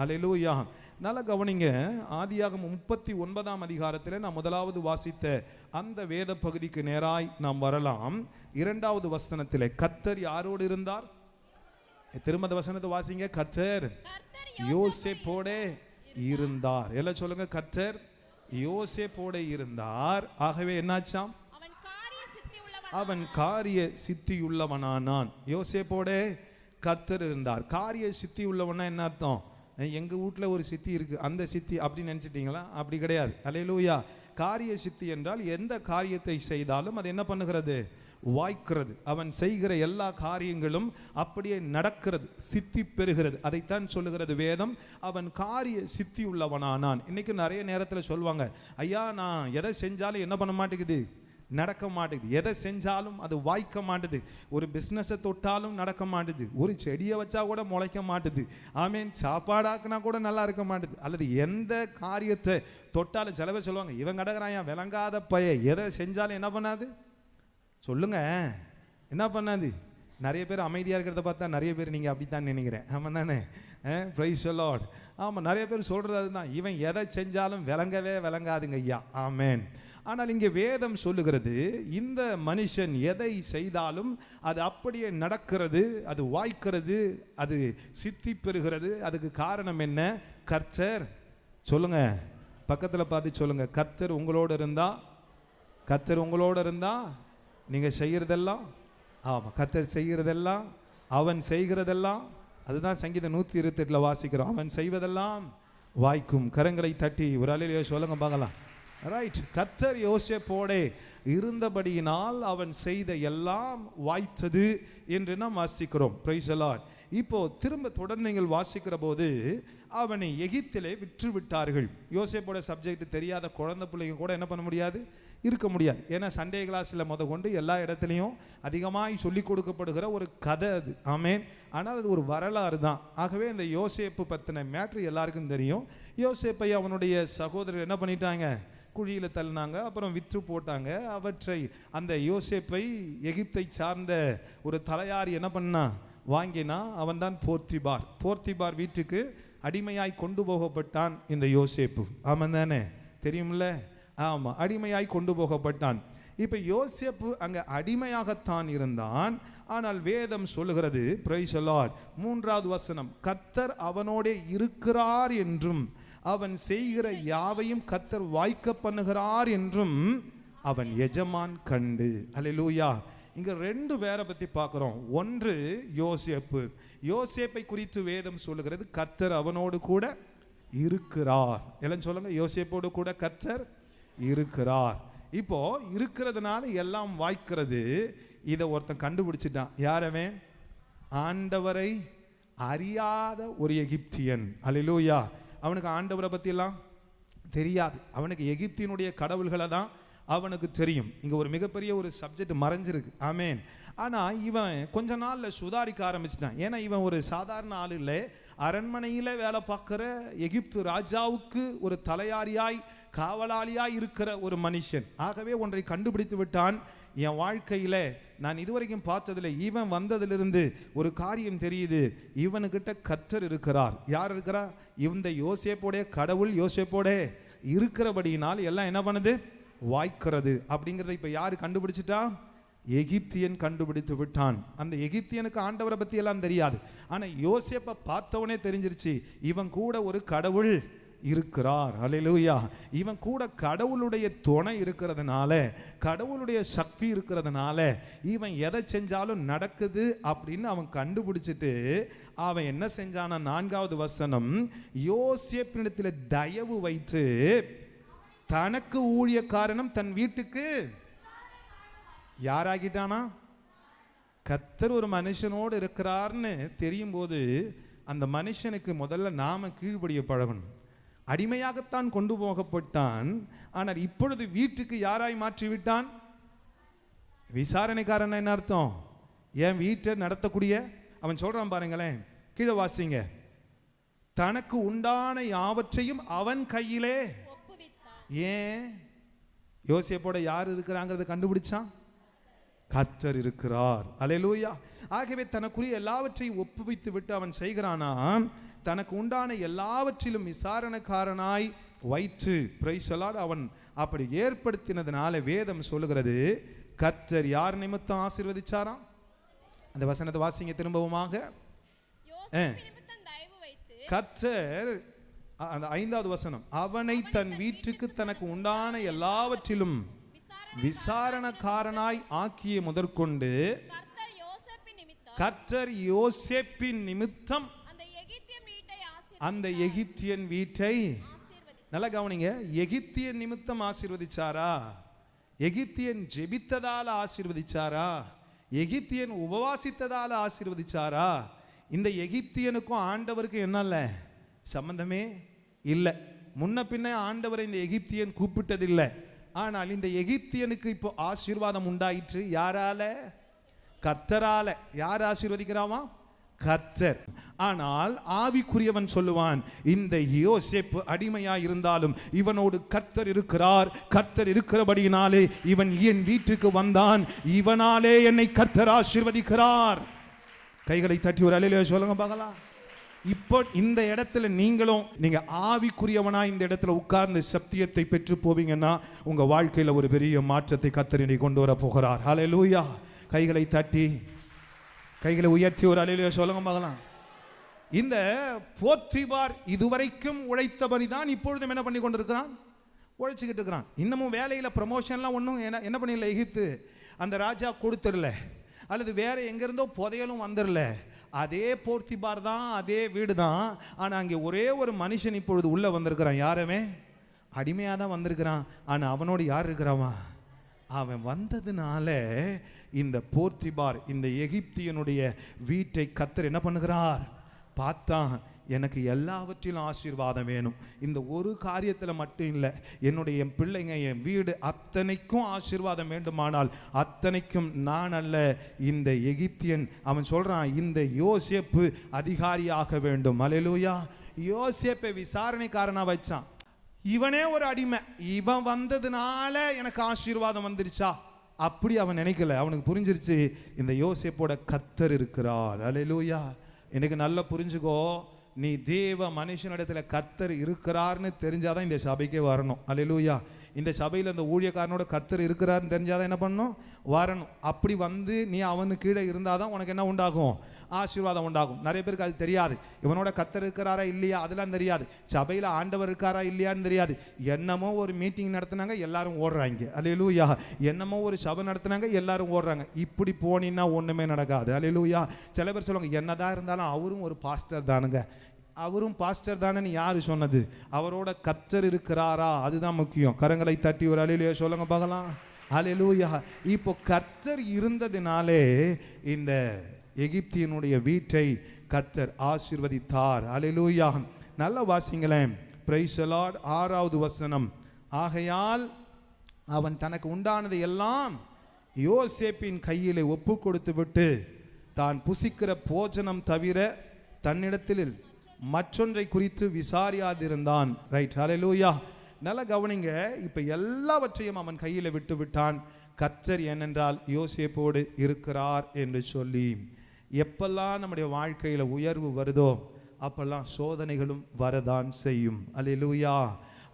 அல்லேலூயா. நல்ல கவனிங்க. ஆதியாகமம் 39ஆம் அதிகாரத்தில் நான் முதலாவது வாசித்த அந்த வேத பகுதிக்கு நேராய் நாம் வரலாம். 2வது வசனத்தில் கர்த்தர் யாரோடு இருந்தார்? திரும்ப வசனத்தை வாசிங்க. கர்த்தர் யோசேப்போட இருந்தார். எல்லாம் சொல்லுங்க. கர்த்தர் யோசேப்போட இருந்தார். ஆகவே என்னாச்சாம்? அவன் காரிய சித்தியுள்ளவனானான். யோசேப்போட கர்த்தர் இருந்தார். காரிய சித்தி உள்ளவனா என்ன அர்த்தம்? எங்க வீட்டில் ஒரு சித்தி இருக்கு, அந்த சித்தி அப்படின்னு நினைச்சிட்டீங்களா? அப்படி கிடையாது. அல்லேலூயா. காரிய சித்தி என்றால் எந்த காரியத்தை செய்தாலும் அது என்ன பண்ணுகிறது? வாய்க்கிறது. அவன் செய்கிற எல்லா காரியங்களும் அப்படியே நடக்கிறது, சித்தி பெறுகிறது. அதைத்தான் சொல்லுகிறது வேதம். அவன் காரிய சித்தி உள்ளவனானான். இன்னைக்கு நிறைய நேரத்தில் சொல்லுவாங்க, ஐயா நான் எதை செஞ்சாலும் என்ன பண்ண மாட்டேங்குது? நடக்க மாட்டேங்குது. எதை செஞ்சாலும் அது வாய்க்க மாட்டுது. ஒரு பிஸ்னஸை தொட்டாலும் நடக்க மாட்டுது. ஒரு செடியை வச்சா கூட முளைக்க மாட்டுது. ஆமீன். சாப்பாடாக்குனா கூட நல்லா இருக்க மாட்டுது. அல்லது எந்த காரியத்தை தொட்டாலும் சில பேர் சொல்லுவாங்க, இவன் கிடக்குறான் விளங்காத பைய, எதை செஞ்சாலும் என்ன பண்ணாது? சொல்லுங்க, என்ன பண்ணாது? நிறைய பேர் அமைதியாக இருக்கிறத பார்த்தா நிறைய பேர் நீங்கள் அப்படித்தான் நினைக்கிறேன். ஆமாம் தானே? Price the Lord. ஆமாம், நிறைய பேர் சொல்கிறது அதுதான், இவன் எதை செஞ்சாலும் விளங்கவே விளங்காதுங்க ஐயா. ஆமேன். ஆனால் இங்கே வேதம் சொல்லுகிறது, இந்த மனுஷன் எதை செய்தாலும் அது அப்படியே நடக்கிறது, அது வாய்க்கிறது, அது சித்தி பெறுகிறது. அதுக்கு காரணம் என்ன? கர்த்தர். சொல்லுங்க, பக்கத்தில் பார்த்து சொல்லுங்க, கர்த்தர் உங்களோடு இருந்தா, கர்த்தர் உங்களோடு இருந்தா நீங்க செய்யறதெல்லாம், ஆமா, கர்த்தர் செய்கிறதெல்லாம், அவன் செய்கிறதெல்லாம், அதுதான் சங்கீதம் 128 வாசிக்கிறோம். அவன் செய்வதெல்லாம் வாய்க்கும். கரங்களை தட்டி ஒரு அல்லேலூயா சொல்லுங்க பார்க்கலாம். ரைட். கர்த்தர் யோசேப்போடே இருந்தபடியினால் அவன் செய்த எல்லாம் வாய்த்தது என்று நாம் வாசிக்கிறோம். Price the Lord. இப்போ திரும்ப தொடர்ந்து நீங்கள் வாசிக்கிற போது அவனை எகிப்திலே விற்று விட்டார்கள். யோசேப்போட சப்ஜெக்ட் தெரியாத குழந்தை பிள்ளைங்க கூட என்ன பண்ண முடியாது? இருக்க முடியாது. ஏன்னா சண்டே கிளாஸில் கொண்டு எல்லா இடத்துலையும் அதிகமாக சொல்லிக் கொடுக்கப்படுகிற ஒரு கதை அது. ஆமேன். ஆனால் அது ஒரு வரலாறு தான். ஆகவே இந்த யோசேப்பு பற்றின மேட்ரு எல்லாருக்கும் தெரியும். யோசேப்பை அவனுடைய சகோதரர் என்ன பண்ணிட்டாங்க? குழியில் தள்ளினாங்க, அப்புறம் விற்று போட்டாங்க. அவற்றை அந்த யோசேப்பை எகிப்தை சார்ந்த ஒரு தலையாரி என்ன பண்ணா? வாங்கினா. அவன் தான் போர்த்திபார். போர்த்திபார் வீட்டுக்கு அடிமையாய் கொண்டு போகப்பட்டான் இந்த யோசேப்பு. ஆமாம் தானே? தெரியும்ல? ஆமாம், அடிமையாய் கொண்டு போகப்பட்டான். இப்போ யோசேப்பு அங்கே அடிமையாகத்தான் இருந்தான். ஆனால் வேதம் சொல்லுகிறது, பிரைஸ் தி லார்ட், 3வது வசனம், கர்த்தர் அவனோடே இருக்கிறார் என்றும் அவன் செய்கிற யாவையும் கர்த்தர் வாய்க்க பண்ணுகிறார் என்றும் அவன் எஜமான் கண்டு. அல்லேலூயா. இங்க 2 பேரை பத்தி பார்க்கிறோம். ஒன்று யோசேப்பு. யோசேப்பை குறித்து வேதம் சொல்லுகிறது, கர்த்தர் அவனோடு கூட இருக்கிறார். எல்லாம் சொல்லுங்க, யோசேப்போடு கூட கர்த்தர் இருக்கிறார். இப்போ இருக்கிறதுனால எல்லாம் வாய்க்கிறது. இதை ஒருத்தன் கண்டுபிடிச்சிட்டான். யாரவன்? ஆண்டவரை அறியாத ஒரு எகிப்தியன். அல்லேலூயா. அவனுக்கு ஆண்டவரை பத்தி எல்லாம் தெரியாது. அவனுக்கு எகிப்தினுடைய கடவுள்களை தான் அவனுக்கு தெரியும். இங்க ஒரு மிகப்பெரிய ஒரு சப்ஜெக்ட் மறைஞ்சிருக்கு. ஆமேன். ஆனா இவன் கொஞ்ச நாள்ல சுதாரிக்க ஆரம்பிச்சிட்டான். ஏன்னா இவன் ஒரு சாதாரண ஆள் இல்லை. அரண்மனையில வேலை பார்க்கிற எகிப்து ராஜாவுக்கு ஒரு தலையாரியாய் காவலாளியாய் இருக்கிற ஒரு மனுஷன். ஆகவே ஒன்றை கண்டுபிடித்து விட்டான். என் வாழ்க்கையில நான் இதுவரைக்கும் பார்த்ததில்லை, இவன் வந்ததிலிருந்து ஒரு காரியம் தெரியுது. இவனுக்கிட்ட கர்த்தர் இருக்கிறார். யார் இருக்கிறா? இந்த யோசேப்போடைய கடவுள் யோசேப்போட இருக்கிறபடியினால் எல்லாம் என்ன பண்ணுது? வாய்க்கிறது. அப்படிங்கிறத இப்ப யாரு கண்டுபிடிச்சிட்டா? எகிப்தியன் கண்டுபிடித்து விட்டான். அந்த எகிப்தியனுக்கு ஆண்டவரை பத்தி எல்லாம் தெரியாது. ஆனா யோசேப்பை பார்த்தவனே தெரிஞ்சிருச்சு, இவன் கூட ஒரு கடவுள் இருக்கிறார். அல்லேலூயா. இவன் கூட கடவுளுடைய துணை இருக்கிறதுனால, கடவுளுடைய சக்தி இருக்கிறதுனால இவன் எதை செஞ்சாலும் நடக்குது அப்படின்னு அவன் கண்டுபிடிச்சிட்டு அவன் என்ன செஞ்சான? 4வது வசனம், யோசேப்பினிடத்தில் தயவு வைத்து தனக்கு ஊழியக்காரனும் தன் வீட்டுக்கு யாராகிட்டானா? கர்த்தர் ஒரு மனுஷனோடு இருக்கிறார்னு தெரியும் போது அந்த மனுஷனுக்கு முதல்ல நாம கீழ்ப்படிய பழகணும். அடிமையாகத்தான் கொண்டு போகப்பட்டான். ஆனால் இப்பொழுது வீட்டுக்கு யாராய் மாற்றிவிட்டான்? விசாரணைக்காரன். என்ன அர்த்தம்? என் வீட்டை நடத்தக்கூடிய அவன் சொல்றான் பாருங்களேன், கீழே வாசிங்க. தனக்கு உண்டான யாவற்றையும் அவன் கையிலே. ஏன்? யோசேப்போட யார் இருக்கிறாங்கிறத கண்டுபிடிச்சான். கர்த்தர் இருக்கிறார். அல்லேலூயா. ஆகவே தனக்குரிய எல்லாவற்றையும் ஒப்புவித்து விட்டு அவன் செய்கிறானா, தனக்கு உண்டான எல்லாவற்றிலும் விசாரணக்காரனாய் வைத்து பிரைஸ் தி லார்ட் அவன் அப்படி ஏற்படுத்தினதுனால வேதம் சொல்லுகிறது கர்த்தர் யார் நிமித்தம் ஆசீர்வதிச்சாராம்? அந்த வசனத்தை வாசிங்க திரும்பவுமாக. கர்த்தர் அந்த 5வது வசனம், அவனை தன் வீட்டுக்கு தனக்கு உண்டான எல்லாவற்றிலும் விசாரணக்காரனாய் ஆக்கிய முதற்கொண்டு கர்த்தர் யோசேப்பின் நிமித்தம் அந்த எகிப்தியன் வீட்டை, நல்லா கவனிங்க, எகிப்தியன் நிமித்தம் ஆசீர்வதிச்சாரா? எகிப்தியன் ஜெபித்ததால ஆசீர்வதிச்சாரா? எகிப்தியன் உபவாசித்ததால ஆசீர்வதிச்சாரா? இந்த எகிப்தியனுக்கும் ஆண்டவருக்கும் என்னல்ல சம்பந்தமே இல்லை. முன்ன பின்ன ஆண்டவரை இந்த எகிப்தியன் கூப்பிட்டதில்லை. ஆனால் இந்த எகிப்தியனுக்கு இப்போ ஆசீர்வாதம் உண்டாயிற்று. யாரால? கர்த்தரால. யார் ஆசீர்வதிக்கிறாமா? கர்த்தர். ஆனால் ஆவிக்குரியவன் சொல்லுவான், இந்த யோசேப்பு அடிமையா இருந்தாலும் இவனோடு கர்த்தர் இருக்கிறார். கர்த்தர் இருக்கிறபடியினாலே இவன் என் வீட்டுக்கு வந்தான். இவனாலே என்னை கர்த்தர் ஆசீர்வதிக்கிறார். கைகளை தட்டி ஒரு அல்லேலூயா சொல்லுங்க பார்க்கலாம். இப்போ இந்த இடத்துல நீங்க ஆவிக்குரியவனா இந்த இடத்துல உட்கார்ந்து சத்தியத்தை பெற்று போவீங்கன்னா உங்க வாழ்க்கையில ஒரு பெரிய மாற்றத்தை கர்த்தர் கொண்டு வர போகிறார். அல்லேலூயா. கைகளை தட்டி கைகளை உயர்த்தி ஒரு அல்லேலூயா சொல்லுங்க பார்க்கலாம். இந்த போத்திபார் இதுவரைக்கும் உழைத்தபடி தான் இப்பொழுதும் என்ன பண்ணி கொண்டிருக்கிறான்? உழைச்சிக்கிட்டு இருக்கிறான். இன்னமும் வேலையில் ப்ரமோஷன்லாம் ஒன்றும் என்ன பண்ணல. எகிப்து அந்த ராஜா கொடுத்துடல, அல்லது வேற எங்கிருந்தோ புதையலும் வந்துடல. அதே போர்த்திபார் தான், அதே வீடு தான். ஆனால் அங்கே ஒரே ஒரு மனுஷன் இப்பொழுது உள்ள வந்திருக்கிறான். யாருமே அடிமையாக தான் வந்திருக்கிறான். ஆனால் அவனோடு யார் இருக்கிறாவா? அவன் வந்ததுனால இந்த போர்த்திபார், இந்த எகிப்தியனுடைய வீட்டை கர்த்தர் என்ன பண்ணுகிறார்? பார்த்தான், எனக்கு எல்லாவற்றிலும் ஆசீர்வாதம் வேணும். இந்த ஒரு காரியத்தில் மட்டும் இல்லை, என்னுடைய என் பிள்ளைங்க, என் வீடு அத்தனைக்கும் ஆசீர்வாதம் வேண்டுமானால் அத்தனைக்கும் நான் அல்ல, இந்த எகிப்தியன். அவன் சொல்றான், இந்த யோசேப்பு அதிகாரியாக வேண்டும். அல்லேலூயா. யோசேப்பை விசாரணைக்காரனா வச்சான். இவனே ஒரு அடிமை, இவன் வந்ததுனால எனக்கு ஆசீர்வாதம் வந்துருச்சா? அப்படி அவன் நினைக்கல. அவனுக்கு புரிஞ்சிருச்சு, இந்த யோசேப்போட கர்த்தர் இருக்கிறார். அல்லேலூயா. எனக்கு நல்லா புரிஞ்சுக்கோ, நீ தேவ மனுஷனிடத்துல கர்த்தர் இருக்கிறார்னு தெரிஞ்சாதான் இந்த சபைக்கே வரணும். அல்லேலூயா. இந்த சபையில் இந்த ஊழியக்காரனோட கர்த்தர் இருக்கிறார்னு தெரிஞ்சாதான் என்ன பண்ணணும்? வரணும். அப்படி வந்து நீ அவனுக்கு கீழே இருந்தாதான் உனக்கு என்ன உண்டாகும்? ஆசீர்வாதம் உண்டாகும். நிறைய பேருக்கு அது தெரியாது. இவனோட கர்த்தர் இருக்கிறாரா இல்லையா அதெல்லாம் தெரியாது. சபையில் ஆண்டவர் இருக்காரா இல்லையான்னு தெரியாது. என்னமோ ஒரு மீட்டிங் நடத்தினாங்க, எல்லாரும் ஓடுறாங்க. அல்லேலூயா. என்னமோ ஒரு சபை நடத்தினாங்க, எல்லாரும் ஓடுறாங்க. இப்படி போனீங்கன்னா ஒன்றுமே நடக்காது. அல்லேலூயா. சில பேர் சொல்லுவாங்க, என்னதான் இருந்தாலும் அவரும் ஒரு பாஸ்டர் தானுங்க. அவரும் பாஸ்டர் தானே யாரு சொன்னது? அவரோட கர்த்தர் இருக்கிறாரா, அதுதான் முக்கியம். கரங்களை தட்டி ஒரு அல்லேலூயா சொல்லுங்க பார்க்கலாம். அல்லேலூயா. இப்போ கர்த்தர் இருந்ததினாலே இந்த எகிப்தியனுடைய வீட்டை கர்த்தர் ஆசீர்வதித்தார். அல்லேலூயா. நல்ல வாசிங்களேன். Price the Lord. 6வது வசனம், ஆகையால் அவன் தனக்கு உண்டானதை எல்லாம் யோசேப்பின் கையிலே ஒப்பு கொடுத்து விட்டு தான் புசிக்கிற போஜனம் தவிர தன்னிடத்தில் மற்றொன்றை குறித்து விசாரியாதிருந்தான். ரைட். ஹல்லேலூயா. நல்ல கவனிங்க. இப்ப எல்லாவற்றையும் அவன் கையில விட்டு விட்டான். கர்த்தர் ஏனென்றால் யோசேப்போடு இருக்கிறார் என்று சொல்லி. எப்பெல்லாம் நம்முடைய வாழ்க்கையில உயர்வு வருதோ அப்பெல்லாம் சோதனைகளும் வரதான் செய்யும். அல்லேலூயா.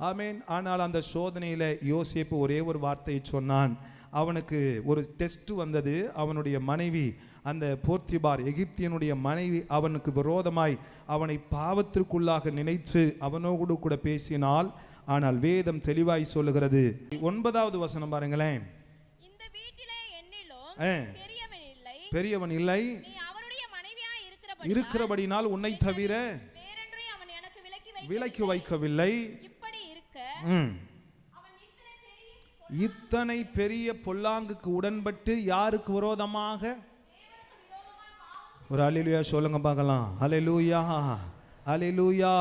ஆமென். ஆனால் அந்த சோதனையில யோசேப்பு ஒரே ஒரு வார்த்தையை சொன்னான். அவனுக்கு ஒரு டெஸ்ட் வந்தது. அவனுடைய மனைவி, அந்த போர்த்திபார் எகிப்தியனுடைய மனைவி, அவனுக்கு விரோதமாய் அவனை பாவத்திற்குள்ளாக நினைத்து அவனோடு கூட பேசினாள். ஆனால் வேதம் தெளிவாய் சொல்லுகிறது. 9வது வசனம் பாருங்களேன். இந்த வீட்டிலே என்னிலும் பெரியவன் இல்லை, இருக்கிறபடினால் உன்னை தவிர விலக்கி வைக்கவில்லை. இத்தனை பெரிய பொல்லாங்குக்கு உடன்பட்டு யாருக்கு விரோதமாக? ஒரு அல்லேலூயா சொல்லுங்க பார்க்கலாம். அல்லேலூயா. அல்லேலூயா.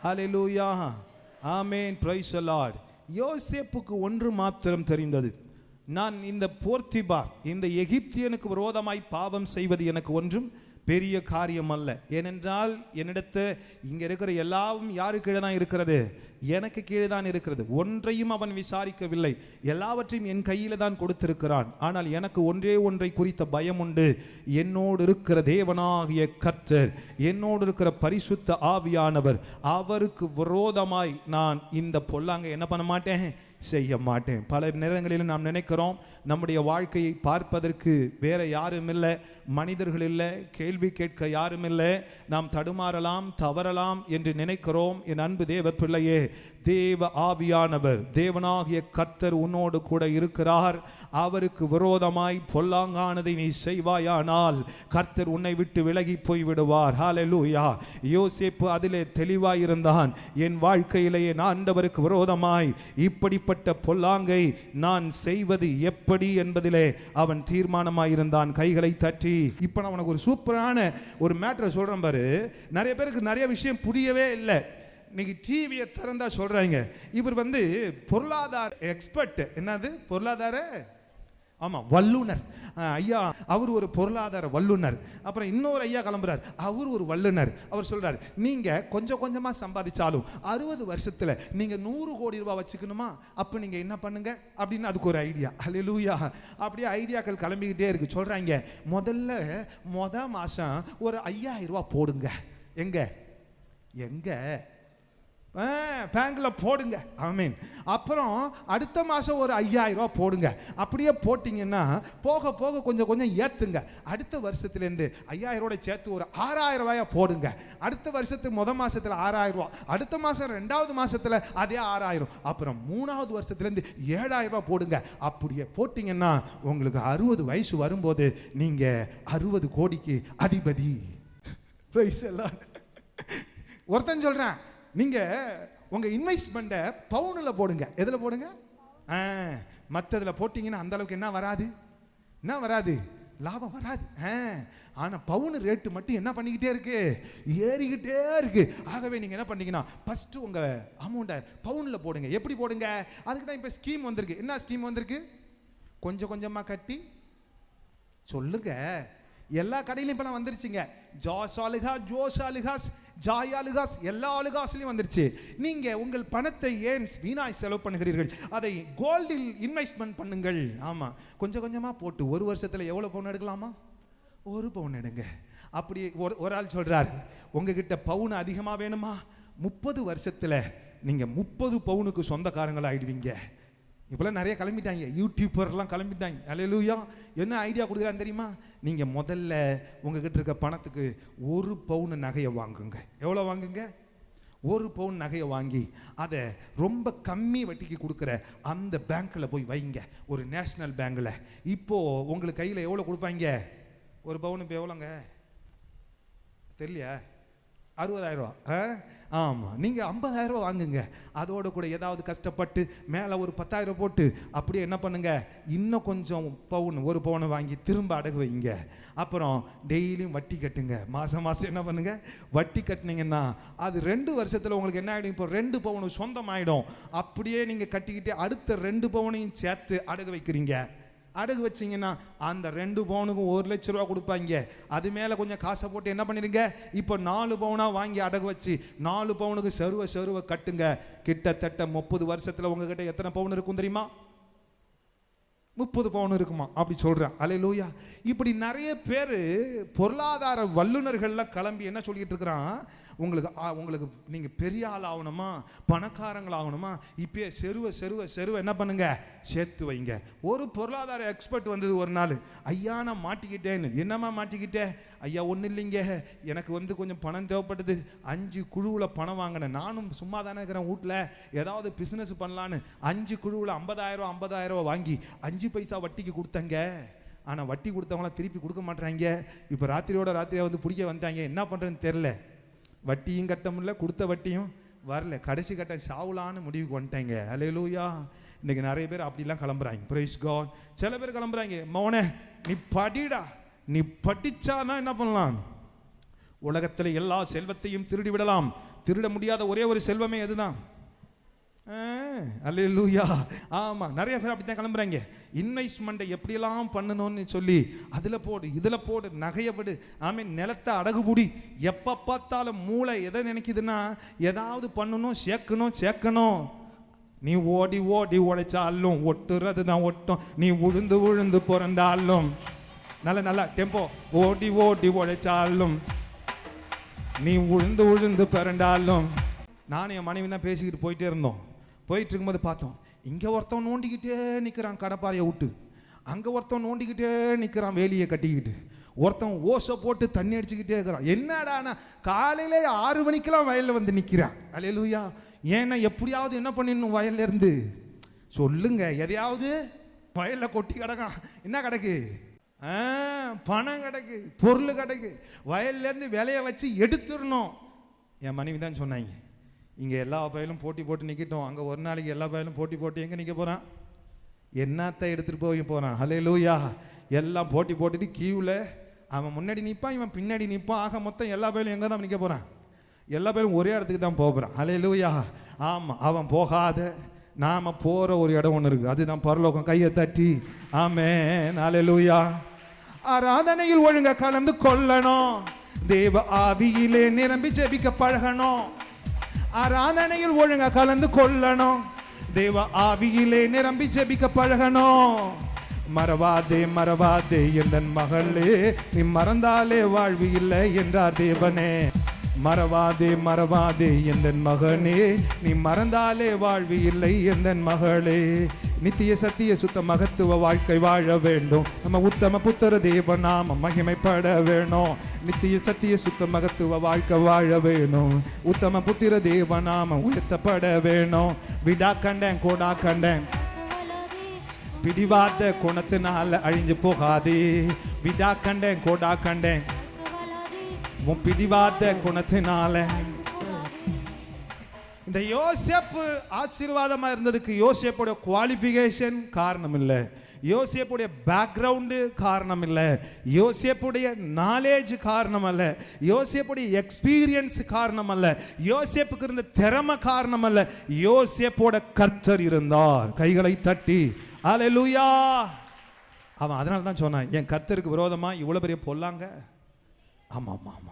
அல்லேலூயா. ஆமென். Praise the lord. யோசேப்புக்கு ஒன்று மாத்திரம் தெரிந்தது, நான் இந்த போர்த்திபார், இந்த எகிப்தியனுக்கு விரோதமாய் பாவம் செய்வது எனக்கு ஒன்றும் பெரிய காரியம் அல்ல. ஏனென்றால் என்னிடத்து இங்க இருக்கிற எல்லாம் யாரு கீழே தான் இருக்கிறது? எனக்கு கீழே தான் இருக்கிறது. ஒன்றையும் அவன் விசாரிக்கவில்லை, எல்லாவற்றையும் என் கையில தான் கொடுத்திருக்கிறான். ஆனால் எனக்கு ஒன்றே ஒன்றை குறித்த பயம் உண்டு. என்னோடு இருக்கிற தேவனாகிய கர்த்தர், என்னோடு இருக்கிற பரிசுத்த ஆவியானவர், அவருக்கு விரோதமாய் நான் இந்த பொல்லாங்க என்ன பண்ண மாட்டேன், செய்ய மாட்டேன். பல நேரங்களில் நாம் நினைக்கிறோம் நம்முடைய வாழ்க்கையை பார்ப்பதற்கு வேற யாரும் இல்லை, மனிதர்கள் இல்லை, கேள்வி கேட்க யாரும் இல்லை, நாம் தடுமாறலாம், தவறலாம் என்று நினைக்கிறோம். என் அன்பு தேவ பிள்ளையே, தேவ ஆவியானவர், தேவனாகிய கர்த்தர் உன்னோடு கூட இருக்கிறார். அவருக்கு விரோதமாய் பொல்லாங்கானதை நீ செய்வாயானால் கர்த்தர் உன்னை விட்டு விலகி போய் விடுவார். ஹல்லேலூயா. யோசேப்பு அதிலே தெளிவாயிருந்தான். என் வாழ்க்கையிலே என் ஆண்டவருக்கு விரோதமாய் இப்படிப்பட்ட பொல்லாங்கை நான் செய்வது எப்படி என்பதிலே அவன் தீர்மானமாயிருந்தான். கைகளை தட்டி இப்ப நான் உனக்கு ஒரு சூப்பரான ஒரு மேட்டரை சொல்றேன் பாரு. நிறைய பேருக்கு நிறைய விஷயம் புரியவே இல்லை. இன்னைக்கு டிவியை திறந்தா சொல்றாங்க இவர் பொருளாதார எக்ஸ்பர்ட். என்னது பொருளாதார? ஆமா, வல்லுனர். ஐயா அவர் ஒரு பொருளாதார வல்லுனர். அப்புறம் இன்னொரு ஐயா கிளம்புறார், அவர் ஒரு வல்லுனர். அவர் சொல்றார், நீங்க கொஞ்சம் கொஞ்சமா சம்பாதிச்சாலும் 60 வருஷத்துல நீங்க 100 கோடி ரூபாய் வச்சுக்கணுமா, அப்ப நீங்க என்ன பண்ணுங்க அப்படின்னு அதுக்கு ஒரு ஐடியா. ஹல்லேலூயா. அப்படியே ஐடியாக்கள் கிளம்பிக்கிட்டே இருக்கு. சொல்றாங்க முத மாசம் ஒரு 5000 ரூபாய் போடுங்க. எங்க எங்க பேங்க்ல போடுங்க. ஆமீன். அப்புறம் அடுத்த மாசம் ஒரு 5000 ரூபாய் போடுங்க. அப்படியே போட்டீங்கன்னா போக போக கொஞ்சம் கொஞ்சம் ஏத்துங்க. அடுத்த வருஷத்துலேருந்து 5000 ரூபாய் சேர்த்து ஒரு 6000 ரூபாயா போடுங்க. அடுத்த வருஷத்துக்கு முத மாசத்துல 6000 ரூபாய், அடுத்த மாசம் 2வது மாசத்துல அதே 6000, அப்புறம் 3வது வருஷத்துலேருந்து 7000 ரூபாய் போடுங்க. அப்படியே போட்டீங்கன்னா உங்களுக்கு 60 வயசு வரும்போது நீங்க 60 கோடிக்கு அதிபதி. ஒருத்தன் சொல்றேன், நீங்க உங்க இன்வெஸ்ட்மெண்ட்டை பவுன்ல போடுங்க. எதுல போடுங்க? மற்றதுல போட்டீங்கன்னா அந்த அளவுக்கு என்ன வராது, லாபம் வராது. ஆனா பவுன் ரேட்டு மட்டும் என்ன பண்ணிக்கிட்டே இருக்கு, ஏறிக்கிட்டே இருக்கு. ஆகவே நீங்க என்ன பண்ணீங்கன்னா ஃபர்ஸ்ட் உங்க அமௌண்ட்டை பவுன்ல போடுங்க. எப்படி போடுங்க? அதுக்கு தான் இப்ப ஸ்கீம் வந்திருக்கு. என்ன ஸ்கீம் வந்திருக்கு? கொஞ்சம் கொஞ்சமா கட்டி சொல்லுங்க. எல்லா கடையிலும் இப்ப வந்துருச்சுங்க. ஜாயாலுகாஸ் எல்லா அலுகாஸ்லையும் வந்துருச்சு. நீங்க உங்கள் பணத்தை ஏன் வீணாய் செலவு பண்ணுகிறீர்கள்? அதை கோல்டில் இன்வெஸ்ட்மெண்ட் பண்ணுங்கள். ஆமா, கொஞ்சம் கொஞ்சமா போட்டு ஒரு வருஷத்துல எவ்வளவு பவுன் எடுக்கலாமா? 1 பவுன் எடுங்க. அப்படி ஒரு ஆள் சொல்றாரு, உங்ககிட்ட பவுன் அதிகமா வேணுமா? 30 வருஷத்துல நீங்க 30 பவுனுக்கு சொந்தக்காரங்களா ஆயிடுவீங்க. இப்பெல்லாம் நிறைய கிளம்பிட்டாங்க, யூடியூபர்லாம் கிளம்பிட்டாங்க. அல்லேலூயா. என்ன ஐடியா கொடுக்குறான்னு தெரியுமா? நீங்க முதல்ல உங்ககிட்ட இருக்க பணத்துக்கு 1 பவுன் நகையை வாங்குங்க. எவ்வளோ வாங்குங்க? 1 பவுன் நகையை வாங்கி அதை ரொம்ப கம்மி வட்டிக்கு கொடுக்குற அந்த பேங்க்ல போய் வைங்க, ஒரு நேஷனல் பேங்க்ல. இப்போ உங்களுக்கு கையில் எவ்வளோ கொடுப்பாங்க? 1 பவுன் இப்போ எவ்வளோங்க தெரியலையா? 60000 ரூபா. ஆமா, நீங்க 50000 ரூபா வாங்குங்க. அதோட கூட ஏதாவது கஷ்டப்பட்டு மேல ஒரு 10000 போட்டு அப்படியே என்ன பண்ணுங்க, இன்னும் கொஞ்சம் பவுன் 1 பவுன் வாங்கி திரும்ப அடகு வைங்க. அப்புறம் டெய்லியும் வட்டி கட்டுங்க. மாசம் மாசம் என்ன பண்ணுங்க, வட்டி கட்டினீங்கன்னா அது 2 வருஷத்துல உங்களுக்கு என்ன ஆயிடும், இப்போ 2 பவுன் சொந்தம் ஆயிடும். அப்படியே நீங்க கட்டிக்கிட்டே அடுத்த 2 பவுனையும் சேர்த்து அடகு வைக்கிறீங்க. அடகு வச்சிங்கன்னா அந்த 2 பவுனுக்கும் 1 லட்சம் ரூபா கொடுப்பாங்க. அது மேலே கொஞ்சம் காசை போட்டு என்ன பண்ணிடுங்க, இப்போ 4 பவுனா வாங்கி அடகு வச்சு 4 பவுனுக்கு செருவை கட்டுங்க. கிட்டத்தட்ட 30 வருஷத்துல உங்ககிட்ட எத்தனை பவுன் இருக்கும் தெரியுமா? 30 பவுன் இருக்குமா? அப்படி சொல்றேன். அல்லேலூயா. இப்படி நிறைய பேர் பொருளாதார வல்லுநர்கள்லாம் கிளம்பி என்ன சொல்லிட்டு இருக்கிறான், உங்களுக்கு நீங்க பெரிய ஆள் ஆகணுமா, பணக்காரங்கள் ஆகணுமா, இப்பயே செருவை என்ன பண்ணுங்க, சேர்த்து வைங்க. ஒரு பொருளாதார எக்ஸ்பர்ட் வந்தது ஒரு நாள், ஐயா நான் மாட்டிக்கிட்டேன்னு. என்னம்மா மாட்டிக்கிட்டேன்? ஐயா ஒன்றும் இல்லைங்க, எனக்கு கொஞ்சம் பணம் தேவைப்பட்டது, 5 குழுவில் பணம் வாங்கினேன். நானும் சும்மா தானே இருக்கிறேன் வீட்டில், ஏதாவது பிஸ்னஸ் பண்ணலான்னு 5 குழுவில் 50000 ரூபா வாங்கி 5 பைசா வட்டிக்கு கொடுத்தங்க. ஆனால் வட்டி கொடுத்தவங்களாம் திருப்பி கொடுக்க மாட்டாங்க. இப்போ ராத்திரியாக பிடிக்க வந்துட்டாங்க. என்ன பண்ணுறதுன்னு தெரில. வட்டியும் கட்ட முடியல, கொடுத்த வட்டியும் வரல. கடைசி கட்ட சாவுலான்னு முடிவுக்கு வந்துட்டாங்க. அல்லேலூயா. இன்னைக்கு நிறைய பேர் அப்படிலாம் கிளம்புறாங்க. Price card. சில பேர் கிளம்புறாங்க, மௌனே நீ படிடா, நீ படிச்சாதான் என்ன பண்ணலாம், உலகத்தில் எல்லா செல்வத்தையும் திருடி விடலாம். திருட முடியாத ஒரே ஒரு செல்வமே எதுதான்? அல்லேலூயா. ஆமா, நிறைய பேர் அப்படித்தான் கிளம்புறாங்க. இன்வெஸ்ட்மெண்ட்டை எப்படியெல்லாம் பண்ணணும்னு சொல்லி அதில் போடு இதில் போடு நகையை விடு, நிலத்தை அடகுபுடி. எப்போ பார்த்தாலும் மூளை எதை நினைக்குதுன்னா ஏதாவது பண்ணணும், சேர்க்கணும். நீ ஓடி ஓடி உழைச்சாலும் ஒட்டுறது தான் ஒட்டும், நீ உழுந்து உழுந்து புரண்டாலும். நல்லா டெம்போ. ஓடி ஓடி உழைச்சாலும் நீ உழுந்து உழுந்து பிறண்டாலும். நானும் என் மனைவி தான் பேசிக்கிட்டு போயிட்டே இருந்தோம். போயிட்டு இருக்கும்போது பார்த்தோம், இங்கே ஒருத்தன் நோண்டிக்கிட்டே நிற்கிறான் கடப்பாறையை விட்டு, அங்கே ஒருத்தன் நோண்டிக்கிட்டே நிற்கிறான் வேலியை கட்டிக்கிட்டு, ஒருத்தன் ஓசை போட்டு தண்ணி அடிச்சுக்கிட்டே இருக்கிறான். என்னடானா காலையிலே 6 மணிக்கெல்லாம் வயலில் வந்து நிற்கிறான். அல்லேலூயா. ஏன்னா எப்படியாவது என்ன பண்ணிடணும், வயல்ல இருந்து சொல்லுங்க, எதையாவது வயலில் கொட்டி கிடக்கான். என்ன கிடக்கு? பணம் கிடக்கு, பொருள் கிடக்கு. வயல்ல இருந்து விலைய வச்சு எடுத்துடணும். என் மனைவி தான் சொன்னாங்க, இங்கே எல்லா பயிலும் போட்டி போட்டு நிற்கட்டும், அங்கே ஒரு நாளைக்கு எல்லா பயிலும் போட்டி போட்டு எங்கே நிற்க போகிறான், என்னத்தை எடுத்துகிட்டு போய் போகிறான். அல்லேலூயா. எல்லாம் போட்டி போட்டுட்டு கியூவில் அவன் முன்னாடி நிற்பான், இவன் பின்னாடி நிற்பான். ஆக மொத்தம் எல்லா பயிலும் எங்கே தான் நிற்க போகிறான், எல்லா பயிலும் ஒரே இடத்துக்கு தான் போகிறான். அல்லேலூயா. ஆமாம், அவன் போகாத நாம் போகிற ஒரு இடம் ஒன்று இருக்குது, அதுதான் பரலோகம். கையை தட்டி ஆமென். அல்லேலூயா. ஆராதனையில் ஒழுங்க கலந்து கொள்ளணும், தேவ ஆவியிலே நிரம்பி ஜெபிக்க பழகணும். ஆராதனையில் ஒழுங்க கலந்து கொள்ளணும், தேவ ஆவியிலே நிரம்பி ஜெபிக்க பழகணும். மறவாதே மறவாதே எந்தன் மகளே, நீ மறந்தாலே வாழ்வு இல்லை என்றார் தேவனே. மறவாதே மறவாதே எந்தன் மகனே, நீ மறந்தாலே வாழ்வு இல்லை எந்தன் மகளே. நித்திய சத்திய சுத்த மகத்துவ வாழ்க்கை வாழ வேண்டும், நம்ம உத்தம புத்திர தேவ நாம மகிமைப்பட வேணும். நித்திய சத்திய சுத்த மகத்துவ வாழ்க்கை வாழ வேணும், உத்தம புத்திர தேவ நாம உயர்த்தப்பட வேணும். விடா கண்டேன் கோடா கண்டேன், பிடிவாத குணத்தினால அழிஞ்சு போகாதே. விடா கண்டேன் கோடா கண்டேன், உன் பிடிவாத குணத்தினால. இந்த யோசேப்பு ஆசீர்வாதமா இருந்ததுக்கு யோசேப்புடைய குவாலிஃபிகேஷன் காரணம் இல்லை, யோசேப்புடைய பேக்ரவுண்டு காரணம் இல்லை, யோசேப்புடைய நாலேஜ் காரணம் அல்ல, யோசேப்புடைய எக்ஸ்பீரியன்ஸ் காரணம் அல்ல, யோசேப்புக்கு இருந்த திறமை காரணம் அல்ல, யோசேப்போட கர்த்தர் இருந்தார். கைகளை தட்டி அல்லேலூயா. அவன் அதனால தான் சொன்னான், என் கர்த்தருக்கு விரோதமா இவ்வளவு பெரிய பொல்லாங்க. ஆமா ஆமா ஆமா.